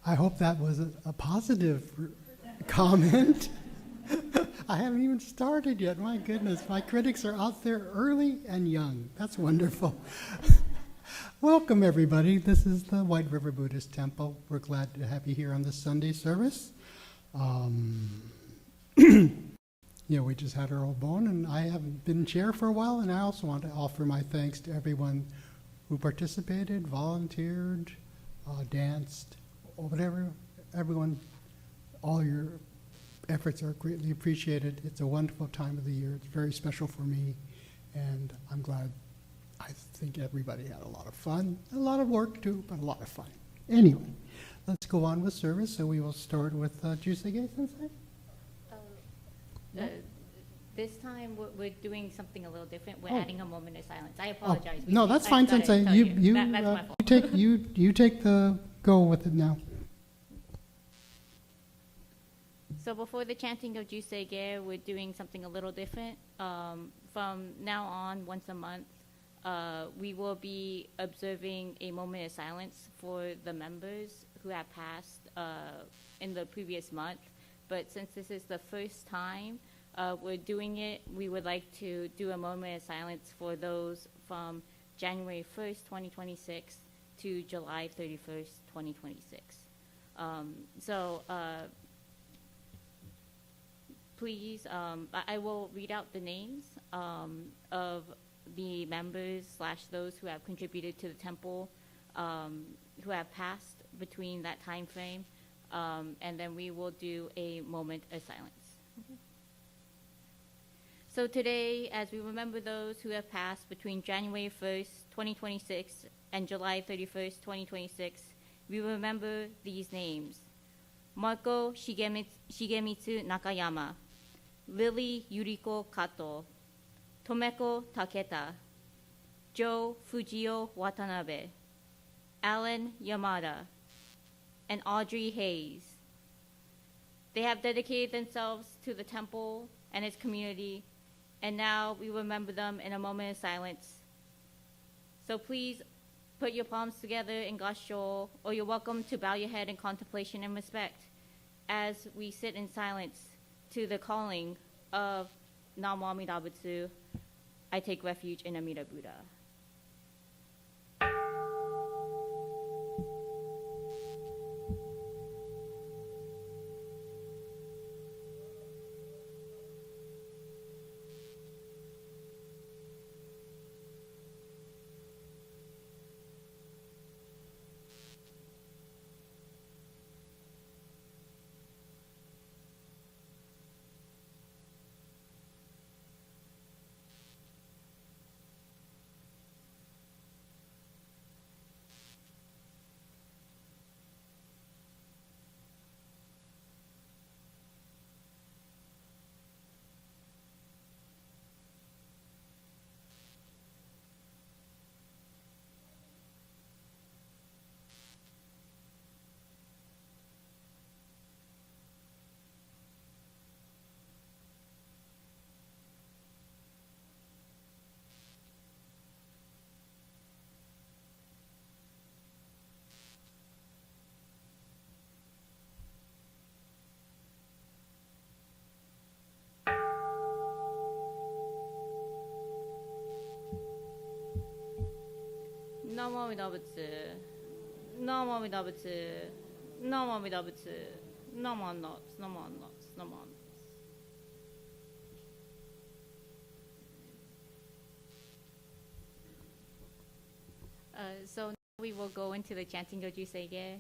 I hope that was a positive comment. I haven't even started yet. My goodness, my critics are out there early and young. That's wonderful. Welcome, everybody. This is the White River Buddhist Temple. We're glad to have you here on this Sunday service. We just had our old bone, and I haven't been chair for a while, and I also want to offer my thanks to everyone who participated, volunteered, danced, or whatever. Everyone, all your efforts are greatly appreciated. It's a wonderful time of the year. It's very special for me, and I'm glad. I think everybody had a lot of fun, a lot of work too, but a lot of fun. Anyway, let's go on with service. So we will start with Jusege Sensei. This time we're doing something a little different. We're adding a moment of silence. I apologize. No, that's fine, Sensei. That's my fault. You take the go with it now. So before the chanting of Jusege, we're doing something a little different. From now on, once a month, we will be observing a moment of silence for the members who have passed in the previous month. But since this is the first time we're doing it, we would like to do a moment of silence for those from January 1st, 2026 to July 31st, 2026. Please, I will read out the names of the members / those who have contributed to the temple who have passed between that time frame, and then we will do a moment of silence. Okay. So today, as we remember those who have passed between January 1st, 2026 and July 31st, 2026, we remember these names: Marco Shigemitsu Nakayama, Lily Yuriko Kato, Tomeko Taketa, Joe Fujio Watanabe, Alan Yamada, and Audrey Hayes. They have dedicated themselves to the temple and its community, and now we remember them in a moment of silence. So please put your palms together in gassho, or you're welcome to bow your head in contemplation and respect as we sit in silence to the calling of Namo Amida Butsu. I take refuge in Amida Buddha. Namo Amida Butsu, Namo Amida Butsu, Namo Amida Butsu, Namo Nops, Namo Nops, Namo Nops. So now we will go into the chanting of Jusege.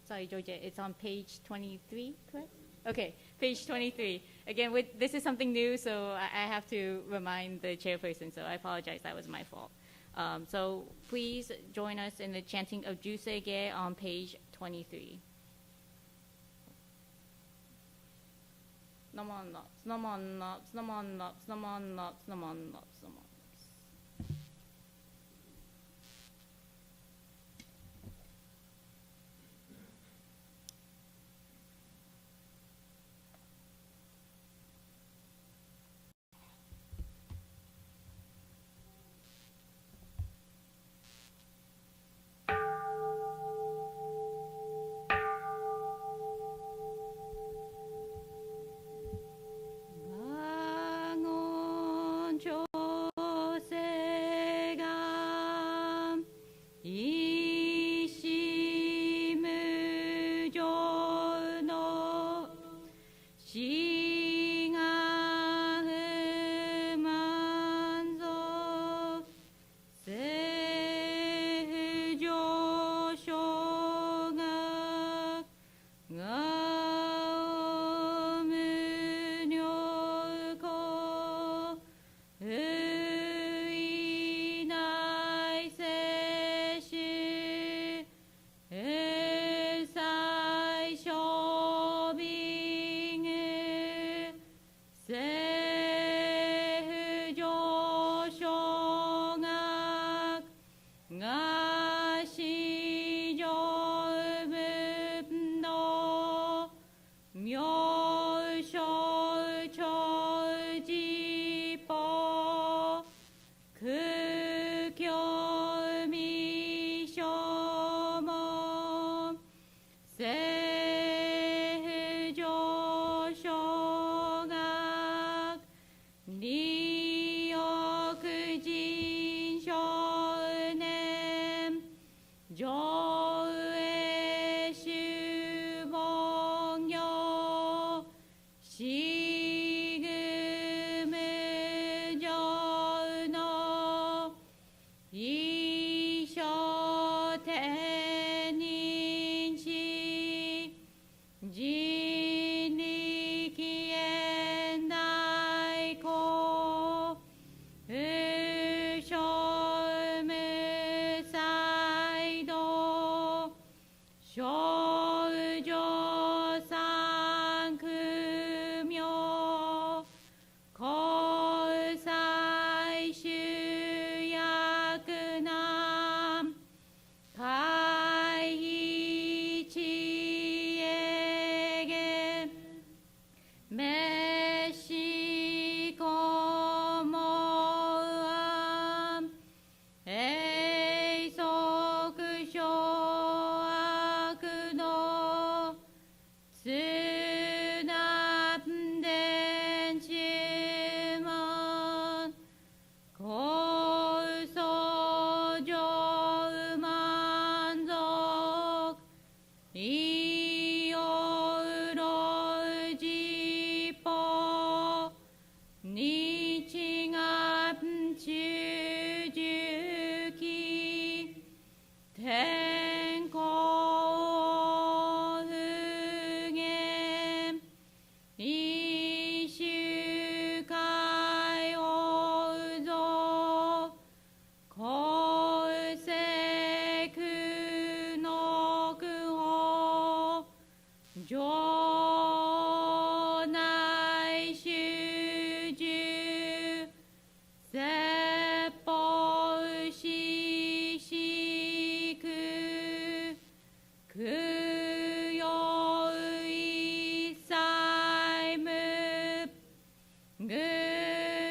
Sorry, Georgia, it's on page 23, correct? Okay, page 23. Again, this is something new, so I have to remind the chairperson, so I apologize, that was my fault. So please join us in the chanting of Jusege on page 23. Namon Nops, Namon Nops, Namon Nops, Namon Nops, Namon Nops, Namon.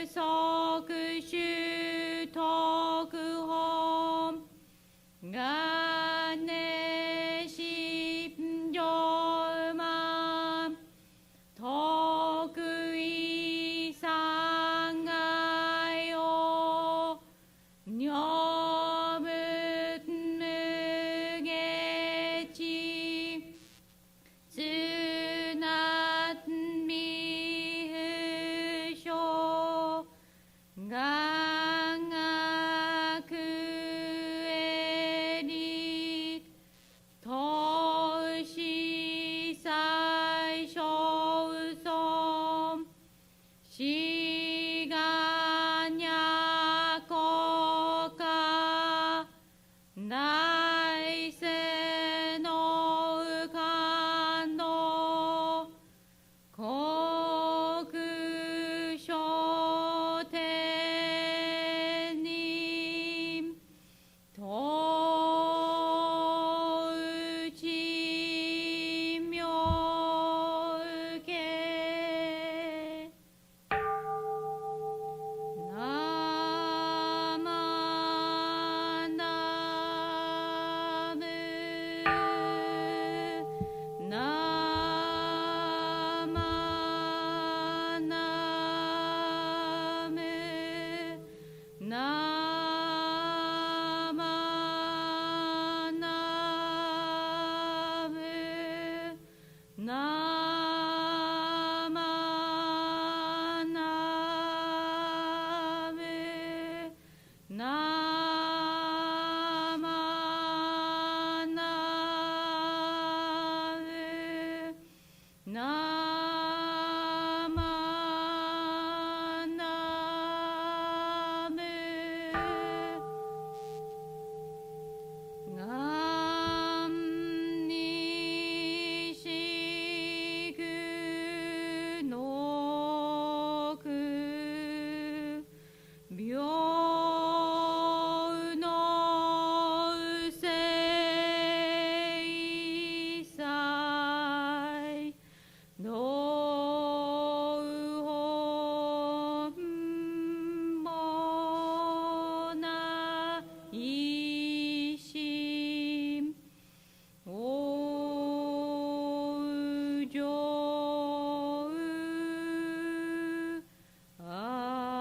의석슈 덕홈 간내 십절만 덕의 상하여 녀문무게지 쓰낫 미으쇼 강아 그에릭 더시사이쇼우솜 시간 약거가 나이세 노간도 거그쇼테님 도우지묘게 묘노세이사이 노홈모나 이심 오조으 암나고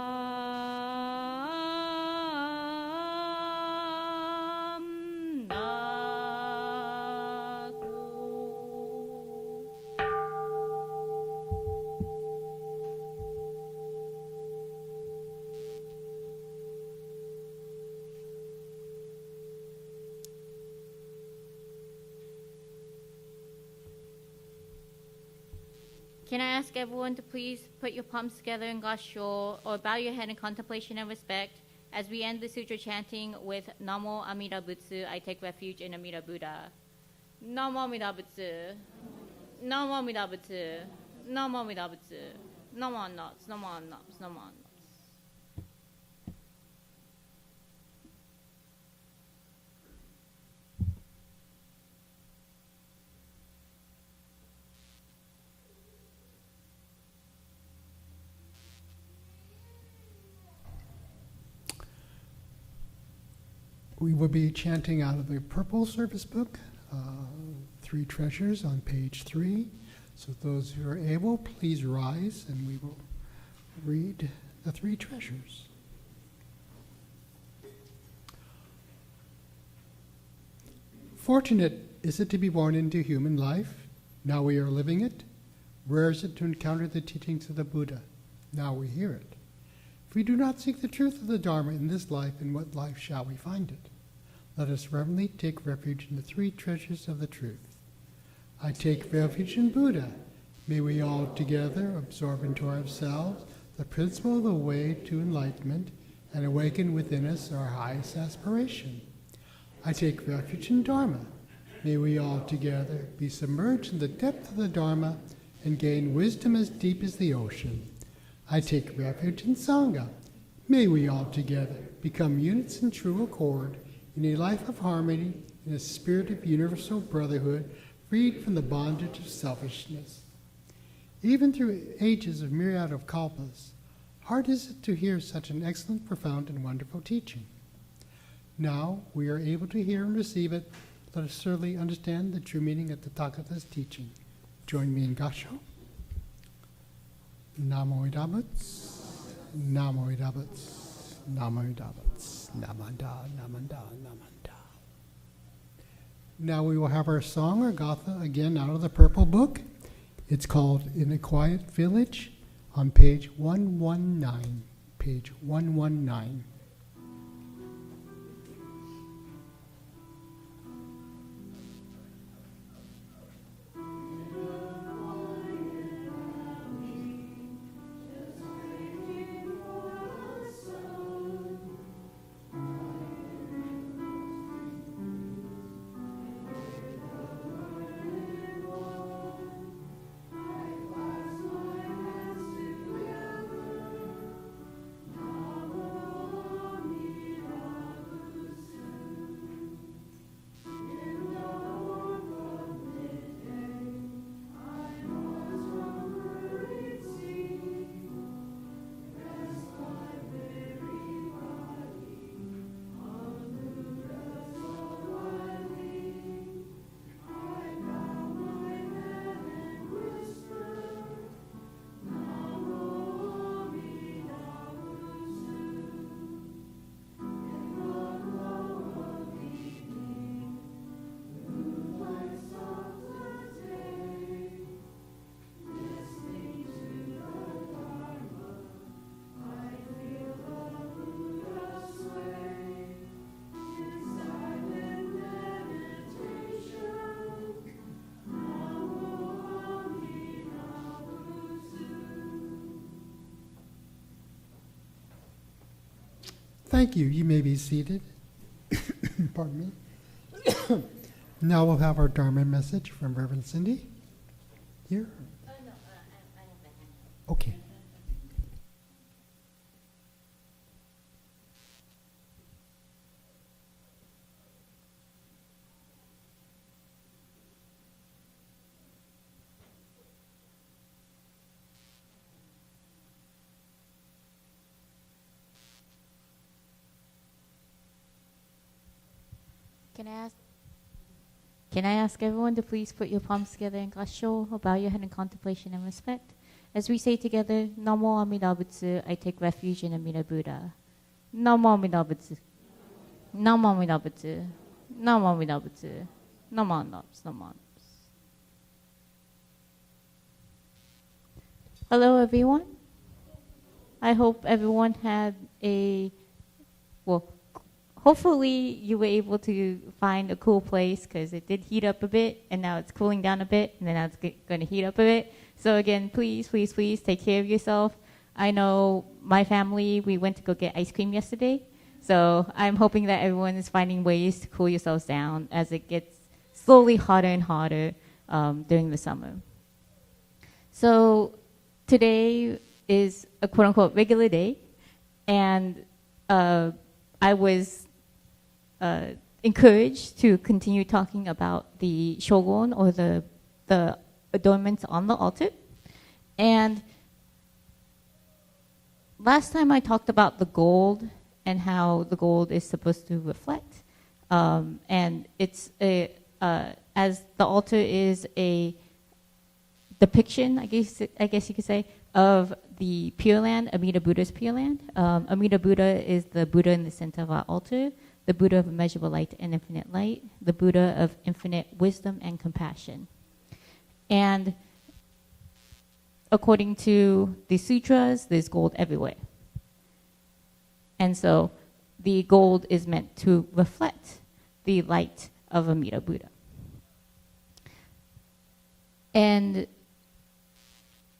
Can I ask everyone to please put your palms together in gasho or bow your head in contemplation and respect as we end the sutra chanting with Namo Amida Butsu, I take refuge in Amida Buddha. Namo Amida Butsu. Namo Amida Butsu. Namo Amida Butsu. Namo Nots. Namo Nots. Namo Nots. We will be chanting out of the purple service book, Three Treasures on page 3. So those who are able, please rise and we will read the three treasures. Fortunate is it to be born into human life. Now we are living it. Rare is it to encounter the teachings of the Buddha. Now we hear it. If we do not seek the truth of the Dharma in this life, in what life shall we find it? Let us reverently take refuge in the three treasures of the truth. I take refuge in Buddha. May we all together absorb into ourselves the principle of the way to enlightenment and awaken within us our highest aspiration. I take refuge in Dharma. May we all together be submerged in the depth of the Dharma and gain wisdom as deep as the ocean. I take refuge in Sangha. May we all together become units in true accord, in a life of harmony, in a spirit of universal brotherhood, freed from the bondage of selfishness. Even through ages of myriad of kalpas, Hard is it to hear such an excellent, profound, and wonderful teaching. Now we are able to hear and receive it. Let us thoroughly understand the true meaning of the Tathagata's teaching. Join me in Gasho. Namo Idabutsu, Namo Idabutsu, Namo Idabutsu, Namanda, Namanda, Namanda. Now we will have our song or gatha again out of the purple book. It's called In a Quiet Village on page 119. Page 119. Thank you. You may be seated. Pardon me. Now we'll have our Dharma message from Reverend Cindy. Here? Oh, no, I have that hand. Okay. Can I ask everyone to please put your palms together in Gasho or bow your head in contemplation and respect? As we say together, Namo Amida Butsu, I take refuge in Amida Buddha. Namo Amida Butsu. Namo Amida Butsu. Namo Amida Butsu. Namo Nops, Namo Nops. Hello, everyone. I hope everyone had hopefully you were able to find a cool place because it did heat up a bit and now it's cooling down a bit and then now it's going to heat up a bit. So again, please, please, please take care of yourself. I know my family, we went to go get ice cream yesterday. So I'm hoping that everyone is finding ways to cool yourselves down as it gets slowly hotter and hotter during the summer. So today is a quote-unquote regular day, and I was encouraged to continue talking about the shogun, or the adornments on the altar. And last time I talked about the gold and how the gold is supposed to reflect. And it's as the altar is a depiction, I guess you could say, of the Pure Land, Amida Buddha's Pure Land. Amida Buddha is the Buddha in the center of our altar, the Buddha of immeasurable light and infinite light, the Buddha of infinite wisdom and compassion. And according to the sutras, there's gold everywhere. And so the gold is meant to reflect the light of Amida Buddha. And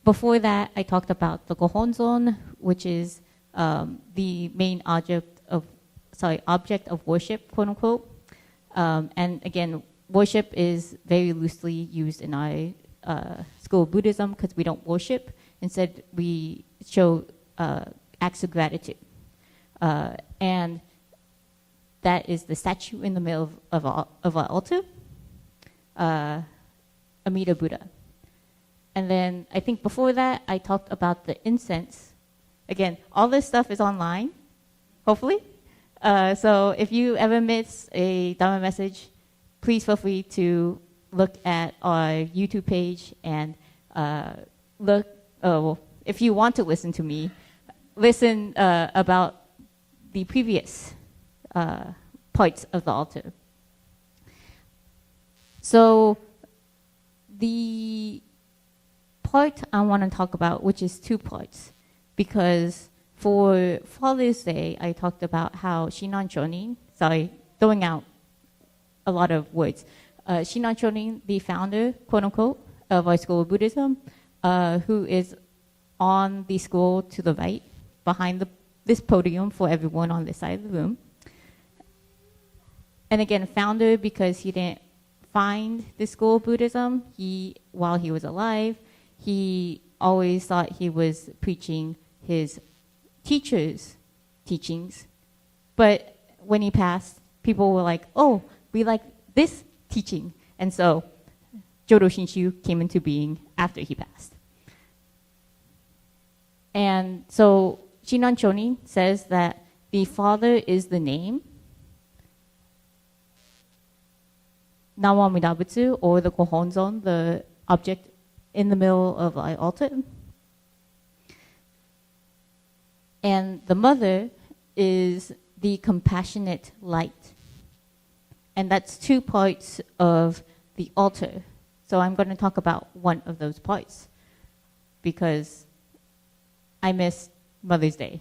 before that, I talked about the Gohonzon, which is the main object of worship, quote unquote. And again, worship is very loosely used in our school of Buddhism because we don't worship. Instead, we show acts of gratitude. And that is the statue in the middle of our altar, Amida Buddha. And then I think before that, I talked about the incense again, all this stuff is online, hopefully. So if you ever miss a Dharma message, please feel free to look at our YouTube page and if you want to listen to me, listen about the previous parts of the altar. So the part I want to talk about, which is two parts, because for Father's Day, I talked about how Shinan Chonin, sorry, throwing out a lot of words. Shinan Chonin, the founder, quote unquote, of our school of Buddhism, who is on the scroll to the right, behind this podium for everyone on this side of the room. And again, founder because he didn't find the school of Buddhism. While he was alive, he always thought he was preaching his teacher's teachings. But when he passed, people were like, oh, we like this teaching. And so Jodo Shinshu came into being after he passed. And so Shinan Chonin says that the Father is the name, Nawa Midabutsu, or the Kohonzon, the object in the middle of the altar. And the Mother is the compassionate light. And that's two parts of the altar. So I'm going to talk about one of those parts because I missed Mother's Day.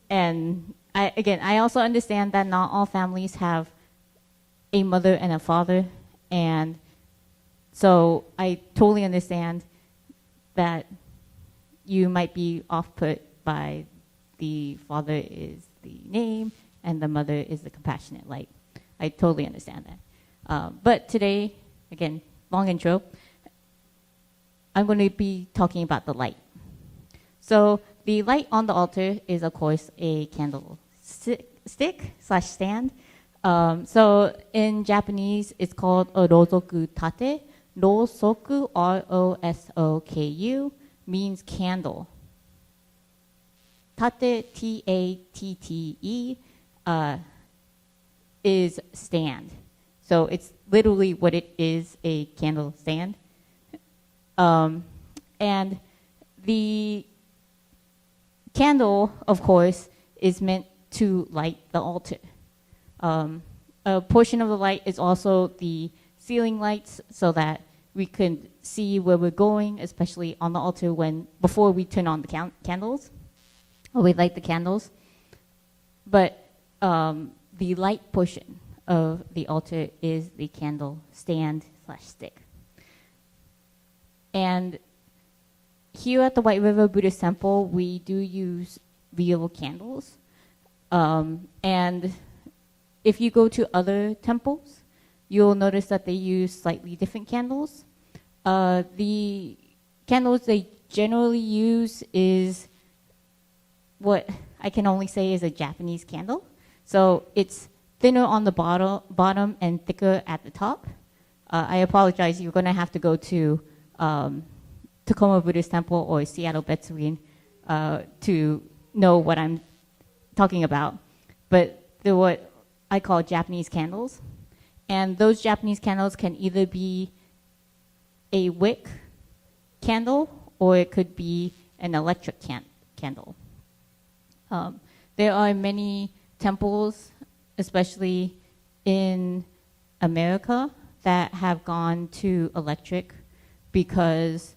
And I also understand that not all families have a mother and a father. And so I totally understand that you might be off-put by the father is the name and the mother is the compassionate light. I totally understand that. But today, again, long intro, I'm going to be talking about the light. So the light on the altar is, of course, a candle stick/stand. So in Japanese, it's called a rosoku tate. Rosoku, R-O-S-O-K-U, means candle. Tate, T-A-T-T-E, is stand. So it's literally what it is, a candle stand. And the candle, of course, is meant to light the altar. A portion of the light is also the ceiling lights so that we can see where we're going, especially on the altar before we turn on the candles, or we light the candles. But the light portion of the altar is the candle stand/stick. And here at the White River Buddhist Temple, we do use real candles. And if you go to other temples, you'll notice that they use slightly different candles. The candles they generally use is what I can only say is a Japanese candle. So it's thinner on the bottom and thicker at the top. I apologize, you're going to have to go to Tacoma Buddhist Temple or Seattle Betsuin to know what I'm talking about. But they're what I call Japanese candles. And those Japanese candles can either be a wick candle or it could be an electric candle. There are many temples, especially in America, that have gone to electric because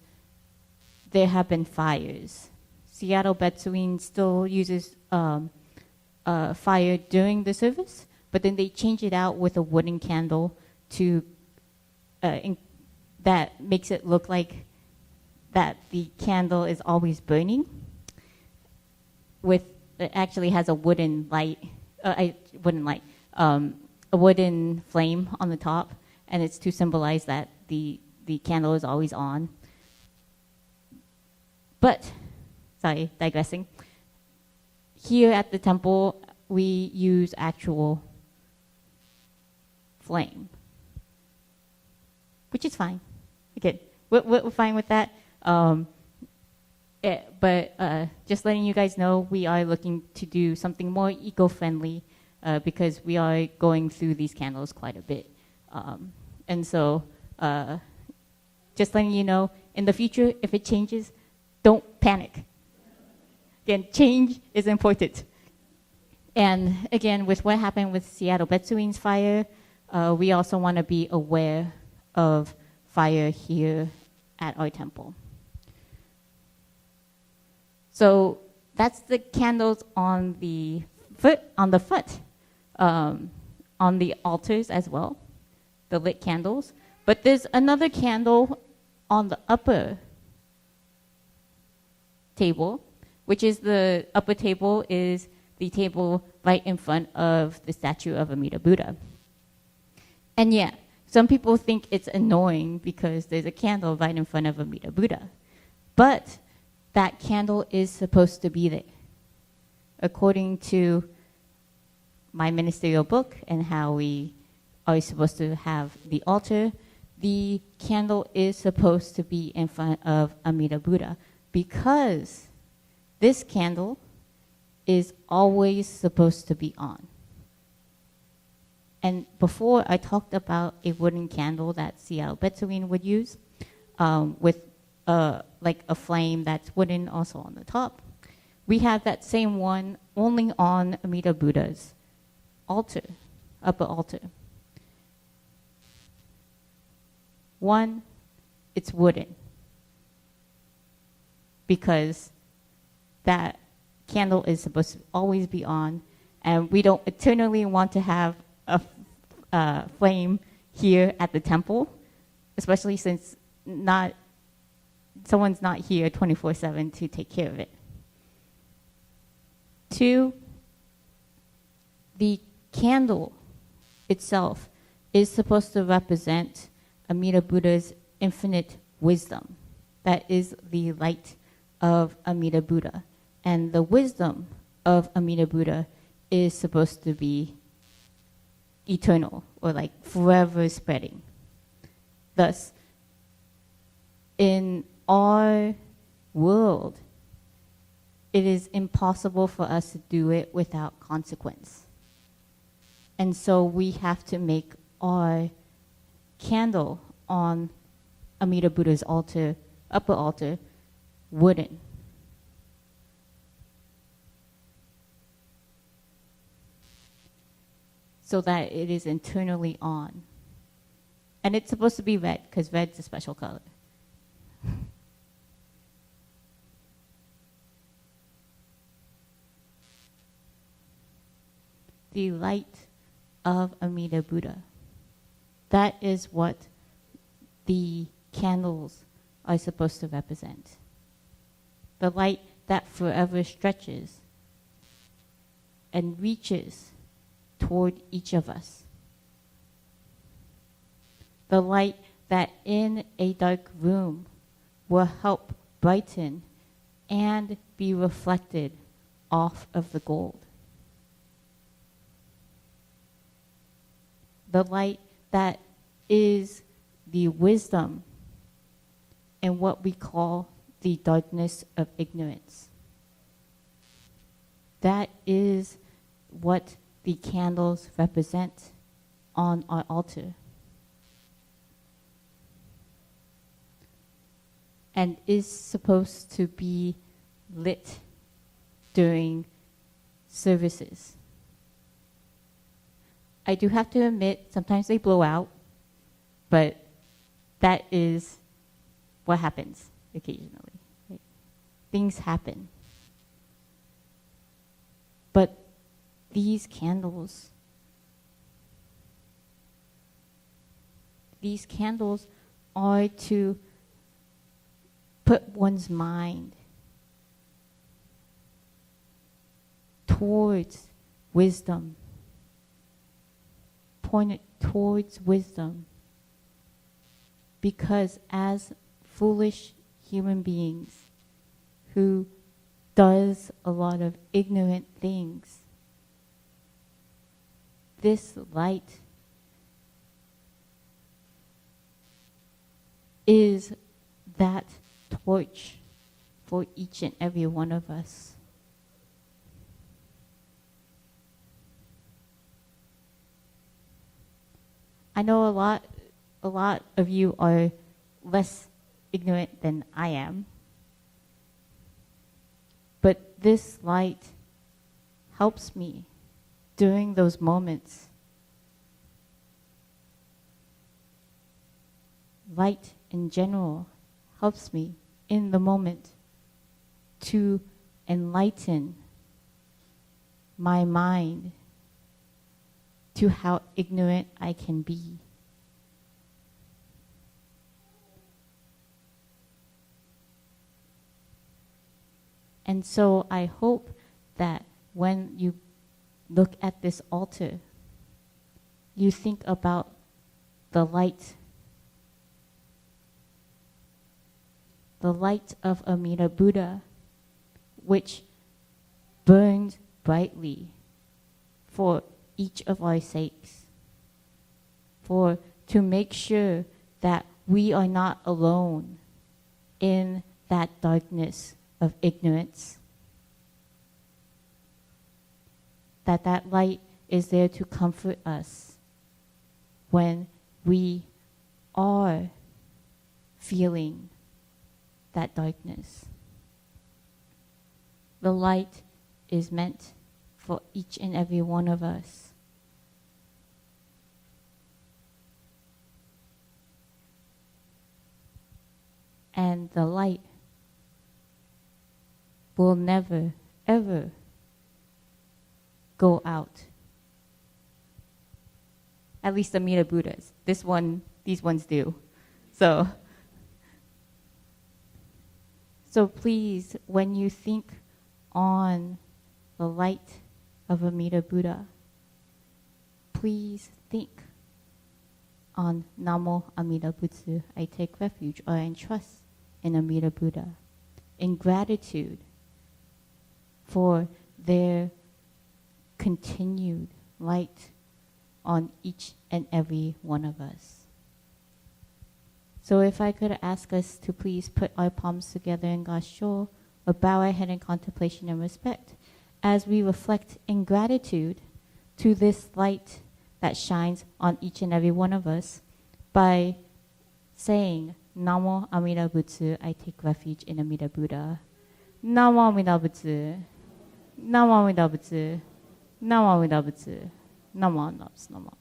there have been fires. Seattle Betsuin still uses fire during the service, but then they change it out with a wooden candle to that makes it look like that the candle is always burning. It actually has a wooden light, a wooden flame on the top, and it's to symbolize that the candle is always on. But, sorry, digressing. Here at the temple, we use actual flame, which is fine. Okay, we're fine with that. But just letting you guys know, we are looking to do something more eco-friendly because we are going through these candles quite a bit. And so just letting you know, in the future, if it changes, don't panic. Again, change is important. And again, with what happened with Seattle Betsuin's fire, we also want to be aware of fire here at our temple. So that's the candles on the foot, on the altars as well, the lit candles. But there's another candle on the upper table, which is the upper table is the table right in front of the statue of Amida Buddha. And yeah, some people think it's annoying because there's a candle right in front of Amida Buddha. But that candle is supposed to be there. According to my ministerial book and how we are supposed to have the altar, the candle is supposed to be in front of Amida Buddha because this candle is always supposed to be on. And before I talked about a wooden candle that Seattle Betsuin would use with like a flame that's wooden also on the top. We have that same one only on Amida Buddha's altar, upper altar. One, it's wooden because that candle is supposed to always be on, and we don't eternally want to have a flame here at the temple, especially since someone's not here 24/7 to take care of it. Two, the candle itself is supposed to represent Amida Buddha's infinite wisdom. That is the light of Amida Buddha. And the wisdom of Amida Buddha is supposed to be eternal, or like forever spreading. Thus, in our world, it is impossible for us to do it without consequence. And so we have to make our candle on Amida Buddha's altar, upper altar, wooden. So that it is internally on. And it's supposed to be red, because red's a special color. The light of Amida Buddha. That is what the candles are supposed to represent. The light that forever stretches and reaches toward each of us. The light that in a dark room will help brighten and be reflected off of the gold. The light that is the wisdom in what we call the darkness of ignorance. That is what the candles represent on our altar. And is supposed to be lit during services. I do have to admit, sometimes they blow out, but that is what happens occasionally. Right? Things happen. But these candles are to put one's mind towards wisdom, point it towards wisdom, because as foolish human beings who does a lot of ignorant things, this light is that torch for each and every one of us. I know a lot of you are less ignorant than I am. But this light helps me during those moments. Light in general helps me in the moment to enlighten my mind to how ignorant I can be. And so I hope that when you look at this altar, you think about the light of Amida Buddha, which burns brightly for each of our sakes, to make sure that we are not alone in that darkness of ignorance, that light is there to comfort us when we are feeling that darkness. The light is meant for each and every one of us. And the light will never, ever go out. At least the Amida Buddhas. These ones do. So please, when you think on the light of Amida Buddha, please think on Namo Amida Butsu. I take refuge or entrust in Amida Buddha, in gratitude for their continued light on each and every one of us. So if I could ask us to please put our palms together in Gasho, or bow our head in contemplation and respect, as we reflect in gratitude to this light that shines on each and every one of us by saying, Namo Amida Butsu, I take refuge in Amida Buddha. Namo Amida Butsu. Namo Amida Butsu. Namo Amida Butsu. Namo Naps, Namo.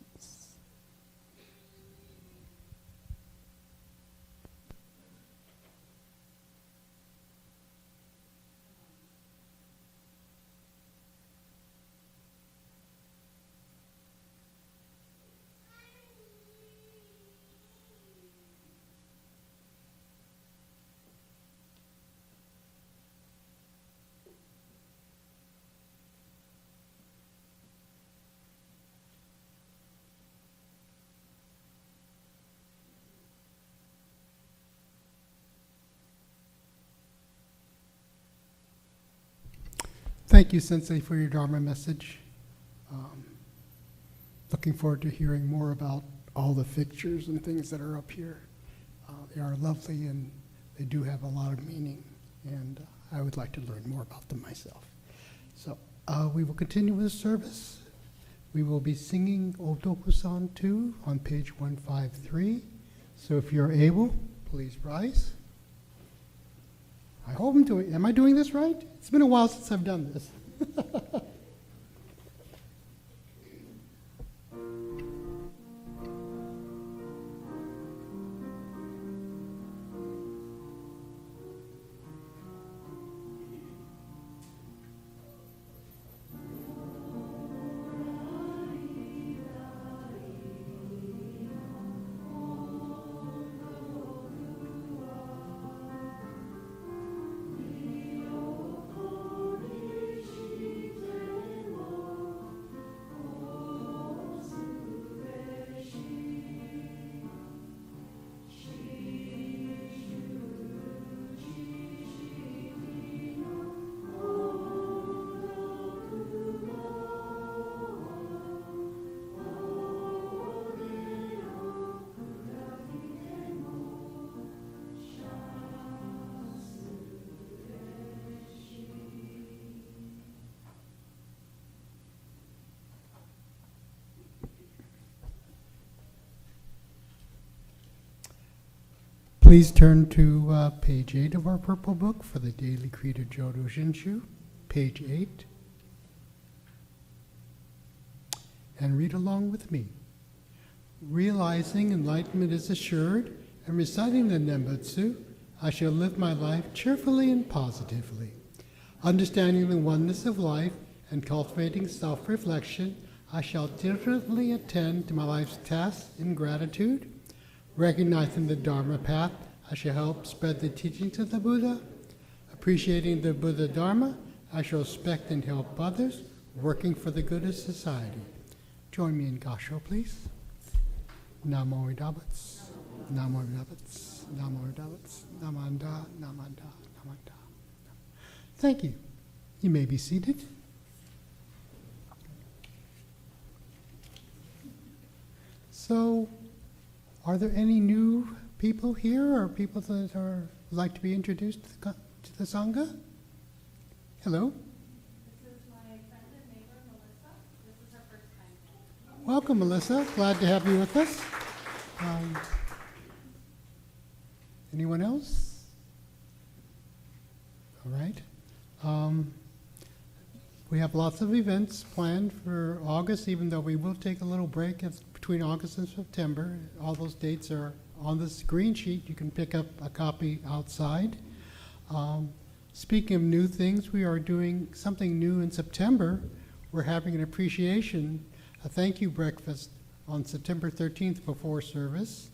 Thank you, Sensei, for your Dharma message. Looking forward to hearing more about all the fixtures and things that are up here. They are lovely and they do have a lot of meaning, and I would like to learn more about them myself. So we will continue with the service. We will be singing Otoku-san 2 on page 153. So if you're able, please rise. I hope I'm doing, am I doing this right? It's been a while since I've done this. Please turn to page 8 of our purple book for the Daily Creed of Jodo Shinshu, page 8, and read along with me. Realizing enlightenment is assured and reciting the Nembutsu, I shall live my life cheerfully and positively. Understanding the oneness of life and cultivating self-reflection, I shall diligently attend to my life's tasks in gratitude. Recognizing the Dharma path, I shall help spread the teachings of the Buddha. Appreciating the Buddha Dharma, I shall respect and help others, working for the good of society. Join me in Gasho, please. Namo Ridabats, Namo Ridabats, Namo Ridabats, Namanda, Namanda, Namanda. Thank you. You may be seated. So, are there any new people here or people that would like to be introduced to the Sangha? Hello. This is my friend and neighbor, Melissa. This is her first time. Welcome, Melissa. Glad to have you with us. Anyone else? All right. We have lots of events planned for August, even though we will take a little break between August and September. All those dates are on the screen sheet. You can pick up a copy outside. Speaking of new things, we are doing something new in September. We're having an appreciation, a thank you breakfast on September 13th before service.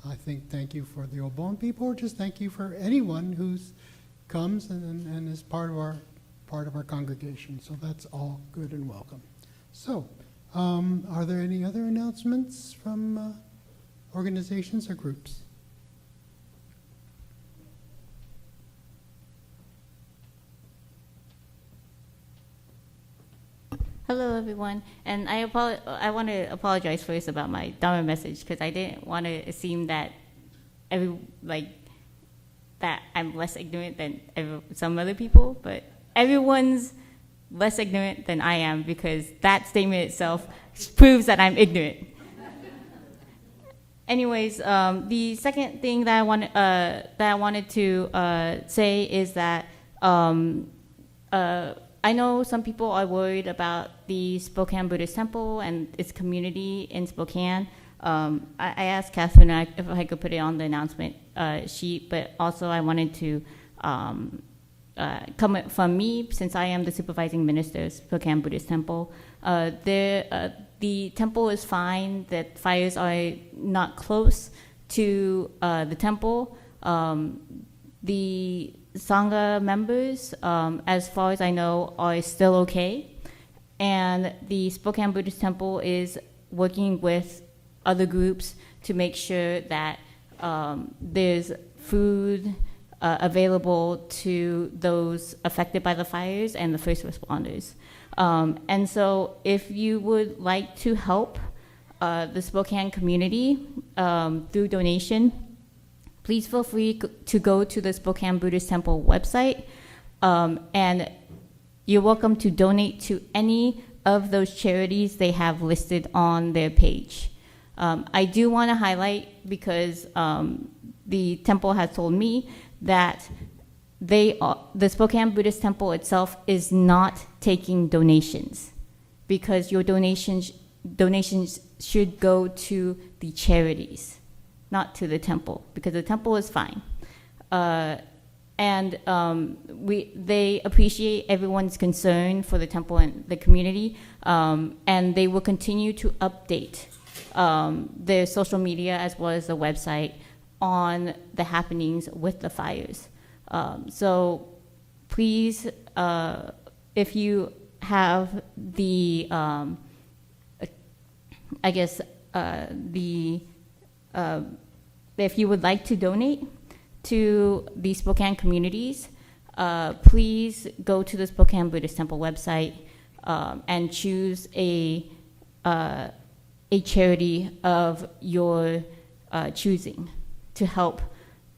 I think thank you for the Obon people, or just thank you for anyone who comes and is part of our congregation. So that's all good and welcome. So, are there any other announcements from organizations or groups? Hello, everyone. And I want to apologize first about my Dharma message, because I didn't want to assume that that I'm less ignorant than some other people, but everyone's less ignorant than I am, because that statement itself proves that I'm ignorant. Anyways, the second thing that I wanted to say is that I know some people are worried about the Spokane Buddhist Temple and its community in Spokane. I asked Catherine if I could put it on the announcement sheet, but also I wanted to come from me, since I am the supervising minister of Spokane Buddhist Temple. The temple is fine. The fires are not close to the temple. The Sangha members, as far as I know, are still okay. And the Spokane Buddhist Temple is working with other groups to make sure that there's food available to those affected by the fires and the first responders. And so if you would like to help the Spokane community through donation, please feel free to go to the Spokane Buddhist Temple website, and you're welcome to donate to any of those charities they have listed on their page. I do want to highlight, because the temple has told me that the Spokane Buddhist Temple itself is not taking donations, because your donations should go to the charities, not to the temple, because the temple is fine. And they appreciate everyone's concern for the temple and the community, and they will continue to update their social media as well as the website on the happenings with the fires. So please, if you have the, if you would like to donate to the Spokane communities, please go to the Spokane Buddhist Temple website and choose a charity of your choosing to help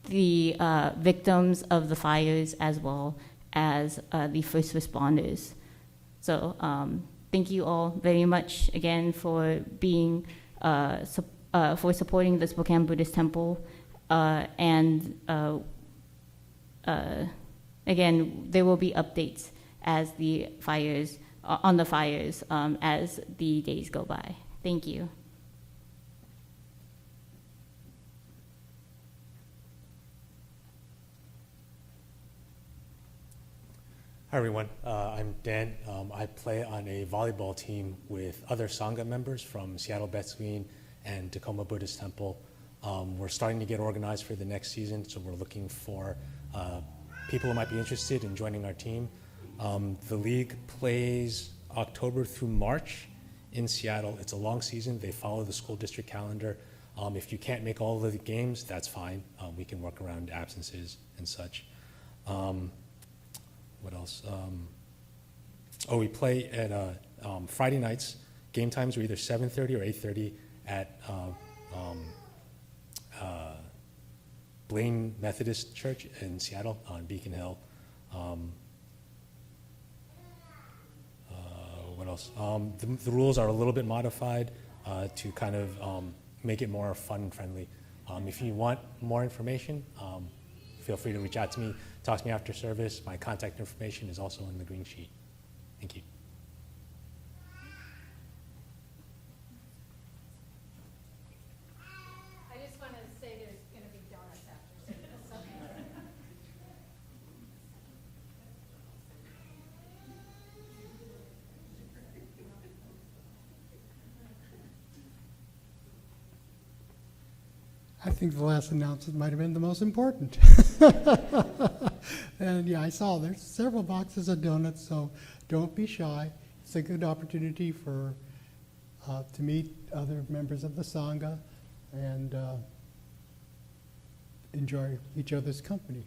the victims of the fires as well as the first responders. So thank you all very much again for being for supporting the Spokane Buddhist Temple And again, there will be updates as the fires, on the fires as the days go by. Thank you. Hi everyone, I'm Dan. I play on a volleyball team with other Sangha members from Seattle Bethlehem and Tacoma Buddhist Temple. We're starting to get organized for the next season, so we're looking for people who might be interested in joining our team. The league plays October through March in Seattle. It's a long season. They follow the school district calendar. If you can't make all of the games, that's fine. We can work around absences and such. What else? We play at Friday nights. Game times are either 7:30 or 8:30 at Blaine Methodist Church in Seattle on Beacon Hill. What else? The rules are a little bit modified to kind of make it more fun and friendly. If you want more information, feel free to reach out to me, talk to me after service. My contact information is also in the green sheet. Thank you. I just want to say there's going to be donuts after service. Okay. I think the last announcement might have been the most important. And yeah, I saw there's several boxes of donuts, so don't be shy. It's a good opportunity for to meet other members of the Sangha and enjoy each other's company.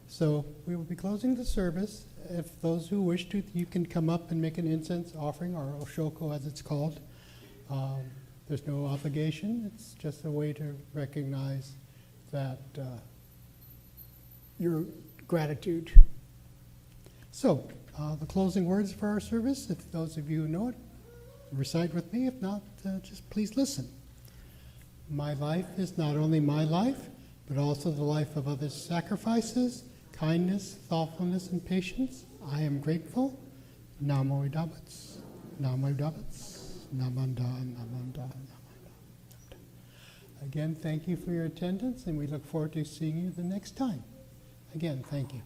So we will be closing the service. If those who wish to, you can come up and make an incense offering, or oshoko as it's called. There's no obligation. It's just a way to recognize that your gratitude. So the closing words for our service, if those of you who know it, recite with me. If not, just please listen. My life is not only my life, but also the life of others' sacrifices, kindness, thoughtfulness, and patience. I am grateful. Namo Idabats. Namo Idabats. Namanda, Namanda, Namanda. Again, thank you for your attendance, and we look forward to seeing you the next time. Again, thank you.